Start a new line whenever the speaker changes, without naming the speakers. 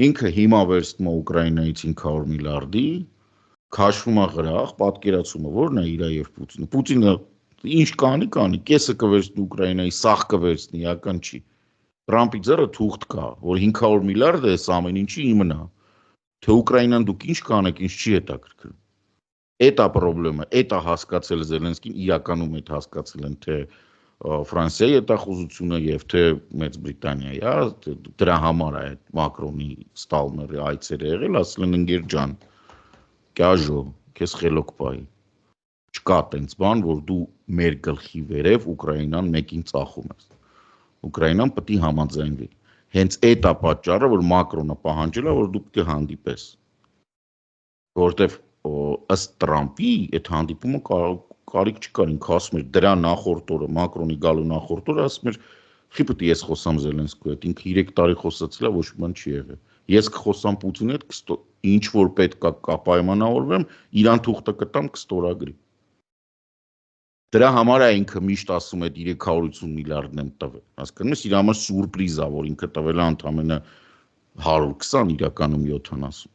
Ինքը հիմա վերցնում է Ուկրաինայից 500 միլիարդի, քաշվում է գրախ, պատկերացումը որն է իրա եւ Պուտինը։ Պուտինը ինչ կանի, կեսը կվերցնի Ուկրաինայի, սաղ կվերցնի, իրական չի։ Տրամպի ձեռը թուղթ կա, որ 500 միլիարդ է այս ամեն ինչի իմնա։ Թե Ուկրաինան դուք ինչ կանեք, ինչ չի հետաքրքրում։ Էտա պրոբլեմը, էտա հասկացել Զելենսկին, իրականում էդ հասկացել են թե Ֆրանսիայի հետախուզությունը եւ թե Մեծ Բրիտանիայի, հա, դրա համար է այդ Մակրոնի Ստալմերի այցերը եղել, ասել են ընկեր ջան, կյաժո, քեզ խելոք պայի։ Չկա տենց բան, որ դու մեր գլխի վերև Ուկրաինան մեկին ծախում ես։ Ուկրաինան պետք է համաձայնվի։ Հենց այդ է պատճառը, որ Մակրոնը պահանջել է, որ դու պետք է հանդիպես։ Որտեվ ըստ Տրամպի այդ հանդիպումը կարիք չկար, ինքը ասում էր դրա նախորդ օրը, Մակրոնի գալու նախորդ օրը ասում էր, «Խի պետք է ես խոսամ Զելենսկիի հետ, ինքը 3 տարի խոսացել է, ոչ մի բան չի եղել։ Ես կխոսամ Պուտինի հետ, ինչ որ պետք է կպայմանավորվեմ, իրան թուղթը կտամ, կստորագրի»։ Դրա համար է ինքը միշտ ասում է 350 միլիարդն եմ տվել։ Հասկանում ես, իր համար սուրպրիզ է, որ ինքը տվել է ընդամենը 120, իրականում 70։